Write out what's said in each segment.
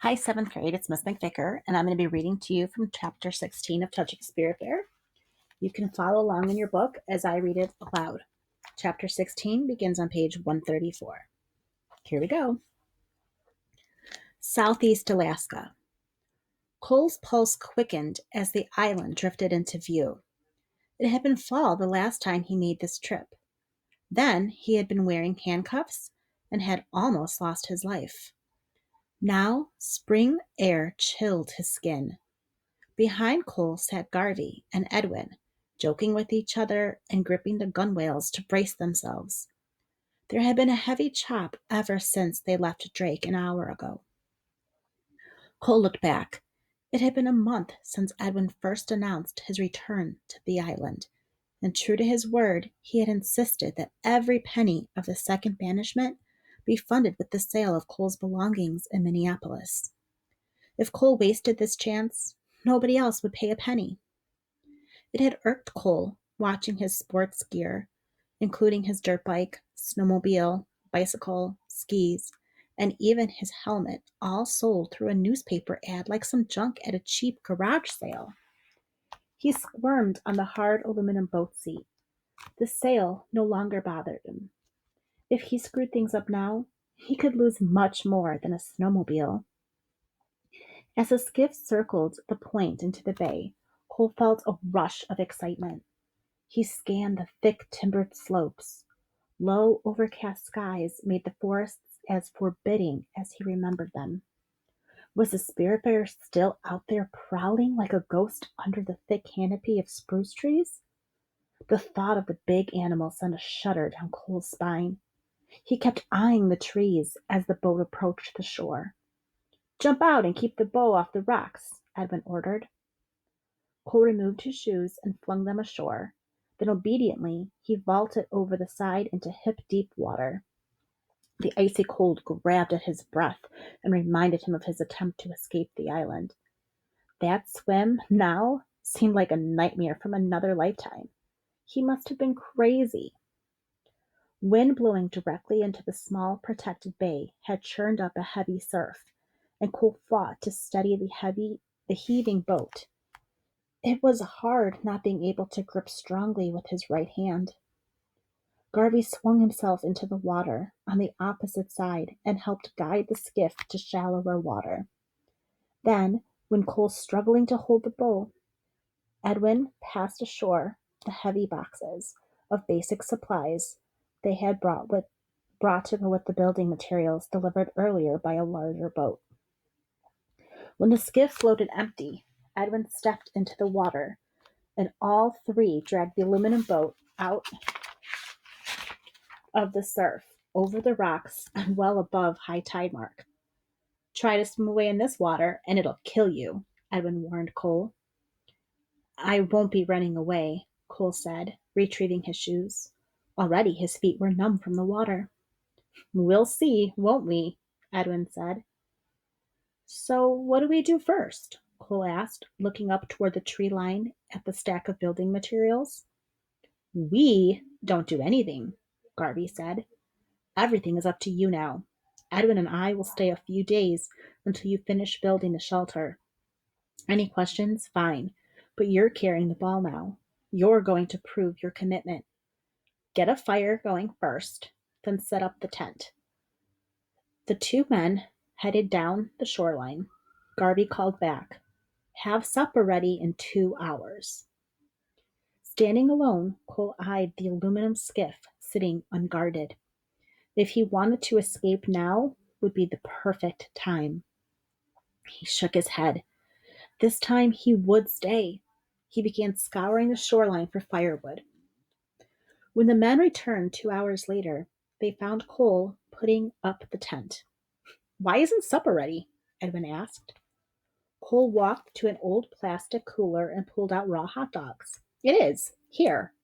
Hi, seventh grade. It's Miss McVicker, and I'm going to be reading to you from Chapter 16 of Touching Spirit Bear. You can follow along in your book as I read it aloud. Chapter 16 begins on page 134. Here we go. Southeast Alaska. Cole's pulse quickened as the island drifted into view. It had been fall the last time he made this trip. Then he had been wearing handcuffs and had almost lost his life. Now spring air chilled his skin. Behind Cole sat Garvey and Edwin, joking with each other and gripping the gunwales to brace themselves. There had been a heavy chop ever since they left Drake an hour ago. Cole looked back. It had been a month since Edwin first announced his return to the island, and true to his word, he had insisted that every penny of the second banishment be funded with the sale of Cole's belongings in Minneapolis. If Cole wasted this chance, nobody else would pay a penny. It had irked Cole watching his sports gear, including his dirt bike, snowmobile, bicycle, skis, and even his helmet, all sold through a newspaper ad like some junk at a cheap garage sale. He squirmed on the hard aluminum boat seat. The sale no longer bothered him. If he screwed things up now, he could lose much more than a snowmobile. As the skiff circled the point into the bay, Cole felt a rush of excitement. He scanned the thick timbered slopes. Low, overcast skies made the forests as forbidding as he remembered them. Was the spirit bear still out there prowling like a ghost under the thick canopy of spruce trees? The thought of the big animal sent a shudder down Cole's spine. He kept eyeing the trees as the boat approached the shore. "Jump out and keep the bow off the rocks," Edwin ordered. Cole removed his shoes and flung them ashore. Then obediently he vaulted over the side into hip-deep water. The icy cold grabbed at his breath and reminded him of his attempt to escape the island. That swim, now, seemed like a nightmare from another lifetime. He must have been crazy. Wind blowing directly into the small protected bay had churned up a heavy surf, and Cole fought to steady the heaving boat. It was hard not being able to grip strongly with his right hand. Garvey swung himself into the water on the opposite side and helped guide the skiff to shallower water. Then, when Cole struggling to hold the bow, Edwin passed ashore the heavy boxes of basic supplies they had brought to go with the building materials delivered earlier by a larger boat. When the skiff floated empty, Edwin stepped into the water, and all three dragged the aluminum boat out of the surf, over the rocks, and well above high tide mark. "Try to swim away in this water, and it'll kill you," Edwin warned Cole. "I won't be running away," Cole said, retrieving his shoes. Already his feet were numb from the water. "We'll see, won't we?" Edwin said. "So what do we do first?" Cole asked, looking up toward the tree line at the stack of building materials. "We don't do anything," Garvey said. "Everything is up to you now. Edwin and I will stay a few days until you finish building the shelter. Any questions? Fine. But you're carrying the ball now. You're going to prove your commitment. Get a fire going first, then set up the tent." The two men headed down the shoreline. Garvey called back, "Have supper ready in 2 hours." Standing alone, Cole eyed the aluminum skiff sitting unguarded. If he wanted to escape now would be the perfect time. He shook his head. This time he would stay. He began scouring the shoreline for firewood. When the men returned 2 hours later, they found Cole putting up the tent. "Why isn't supper ready?" Edwin asked. Cole walked to an old plastic cooler and pulled out raw hot dogs. "It is. Here."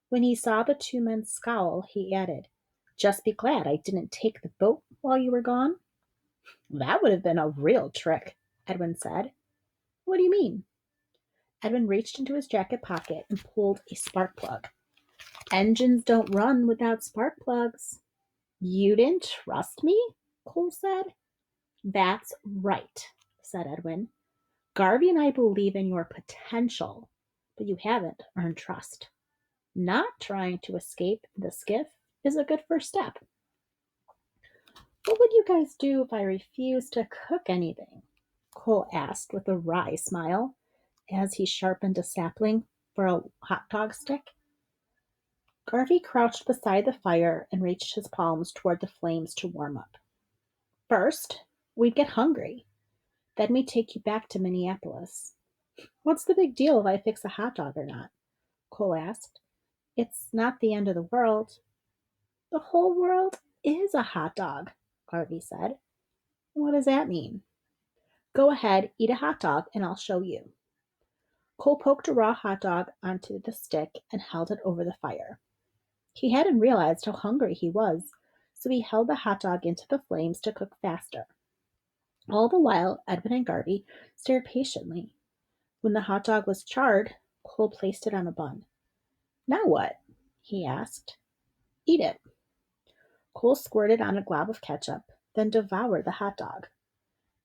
When he saw the two men scowl, he added, "Just be glad I didn't take the boat while you were gone." "That would have been a real trick," Edwin said. "What do you mean?" Edwin reached into his jacket pocket and pulled a spark plug. "Engines don't run without spark plugs." "You didn't trust me?" Cole said. That's right, said Edwin. Garvey and I believe in your potential, but you haven't earned trust. Not trying to escape the skiff is a good first step. What would you guys do if I refused to cook anything? Cole asked with a wry smile as he sharpened a sapling for a hot dog stick. Garvey crouched beside the fire and reached his palms toward the flames to warm up. First, we'd get hungry. Then we'd take you back to Minneapolis. What's the big deal if I fix a hot dog or not? Cole asked. It's not the end of the world. The whole world is a hot dog, Garvey said. What does that mean? Go ahead, eat a hot dog, and I'll show you. Cole poked a raw hot dog onto the stick and held it over the fire. He hadn't realized how hungry he was, so he held the hot dog into the flames to cook faster. All the while, Edwin and Garvey stared patiently. When the hot dog was charred, Cole placed it on a bun. Now what? He asked. Eat it. Cole squirted on a glob of ketchup, then devoured the hot dog.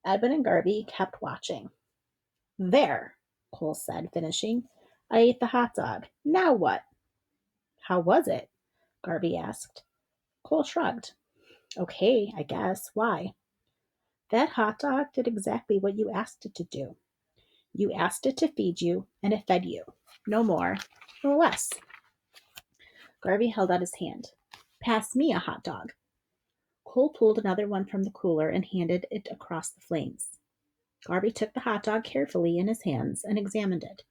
Edwin and Garvey kept watching. There, Cole said, finishing. I ate the hot dog. Now what? How was it? Garvey asked. Cole shrugged. Okay, I guess. Why? That hot dog did exactly what you asked it to do. You asked it to feed you, and it fed you. No more, no less. Garvey held out his hand. Pass me a hot dog. Cole pulled another one from the cooler and handed it across the flames. Garvey took the hot dog carefully in his hands and examined it.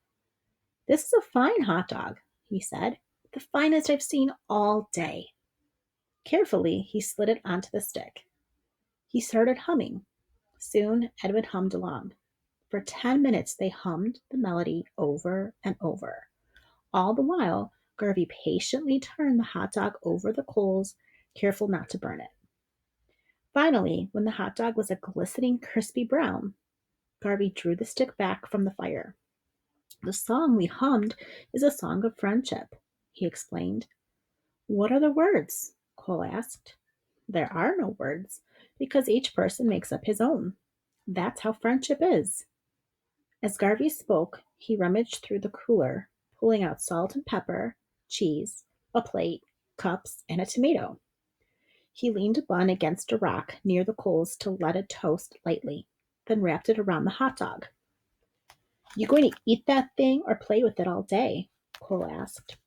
This is a fine hot dog, he said. The finest I've seen all day. Carefully, he slid it onto the stick. He started humming. Soon, Edwin hummed along. For 10 minutes, they hummed the melody over and over. All the while, Garvey patiently turned the hot dog over the coals, careful not to burn it. Finally, when the hot dog was a glistening, crispy brown, Garvey drew the stick back from the fire. The song we hummed is a song of friendship, he explained. What are the words? Cole asked. There are no words, because each person makes up his own. That's how friendship is. As Garvey spoke, he rummaged through the cooler, pulling out salt and pepper, cheese, a plate, cups, and a tomato. He leaned a bun against a rock near the coals to let it toast lightly, then wrapped it around the hot dog. You going to eat that thing or play with it all day? Cole asked.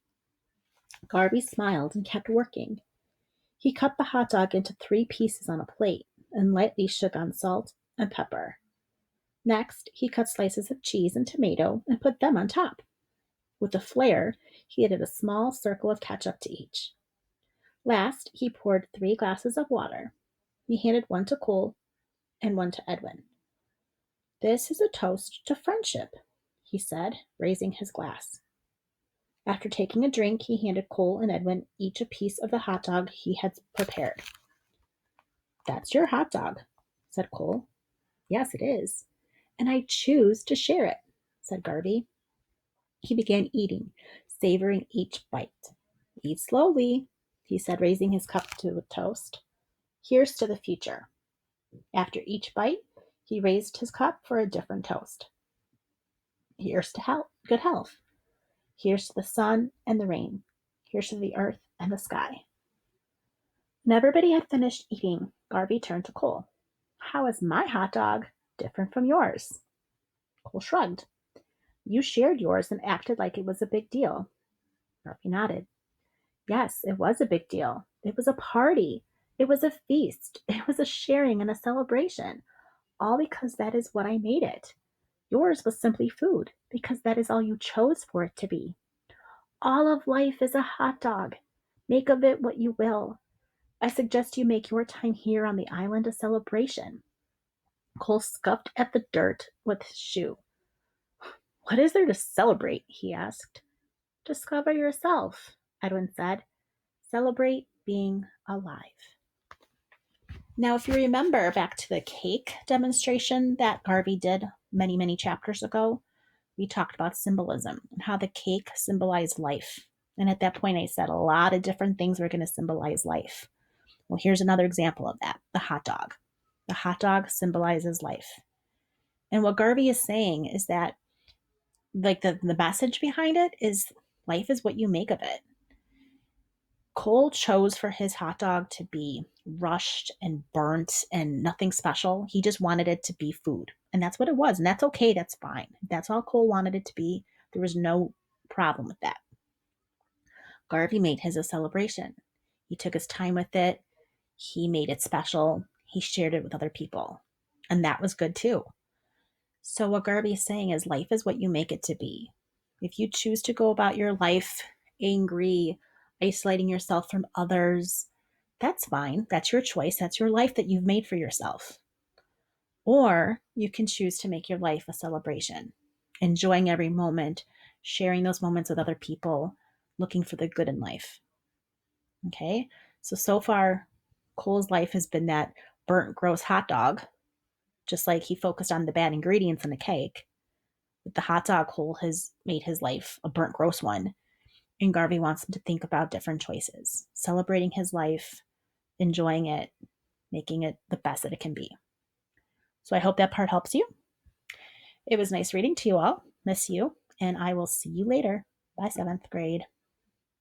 Garvey smiled and kept working. He cut the hot dog into 3 pieces on a plate and lightly shook on salt and pepper. Next, he cut slices of cheese and tomato and put them on top. With a flair, he added a small circle of ketchup to each. Last, he poured 3 glasses of water. He handed one to Cole and one to Edwin. This is a toast to friendship, he said, raising his glass. After taking a drink, he handed Cole and Edwin each a piece of the hot dog he had prepared. That's your hot dog, said Cole. Yes, it is. And I choose to share it, said Garvey. He began eating, savoring each bite. Eat slowly, he said, raising his cup to a toast. Here's to the future. After each bite, he raised his cup for a different toast. Here's to good health. Here's to the sun and the rain. Here's to the earth and the sky. When everybody had finished eating, Garvey turned to Cole. How is my hot dog different from yours? Cole shrugged. You shared yours and acted like it was a big deal. Garvey nodded. Yes, it was a big deal. It was a party. It was a feast. It was a sharing and a celebration. All because that is what I made it. Yours was simply food, because that is all you chose for it to be. All of life is a hot dog. Make of it what you will. I suggest you make your time here on the island a celebration. Cole scuffed at the dirt with his shoe. What is there to celebrate? He asked. Discover yourself, Edwin said. Celebrate being alive. Now, if you remember back to the cake demonstration that Garvey did many, many chapters ago, we talked about symbolism and how the cake symbolized life. And at that point, I said a lot of different things were going to symbolize life. Well, here's another example of that, the hot dog. The hot dog symbolizes life. And what Garvey is saying is that, like, the message behind it is life is what you make of it. Cole chose for his hot dog to be rushed and burnt and nothing special. He just wanted it to be food. And that's what it was. And that's okay. That's fine. That's all Cole wanted it to be. There was no problem with that. Garvey made his a celebration. He took his time with it. He made it special. He shared it with other people. And that was good too. So, what Garvey is saying is life is what you make it to be. If you choose to go about your life angry, isolating yourself from others, that's fine. That's your choice. That's your life that you've made for yourself. Or you can choose to make your life a celebration, enjoying every moment, sharing those moments with other people, looking for the good in life. Okay. So far, Cole's life has been that burnt, gross hot dog, just like he focused on the bad ingredients in the cake. With the hot dog, Cole has made his life a burnt, gross one. And Garvey wants him to think about different choices, celebrating his life, enjoying it, making it the best that it can be. So I hope that part helps you. It was nice reading to you all. Miss you. And I will see you later. Bye, 7th grade.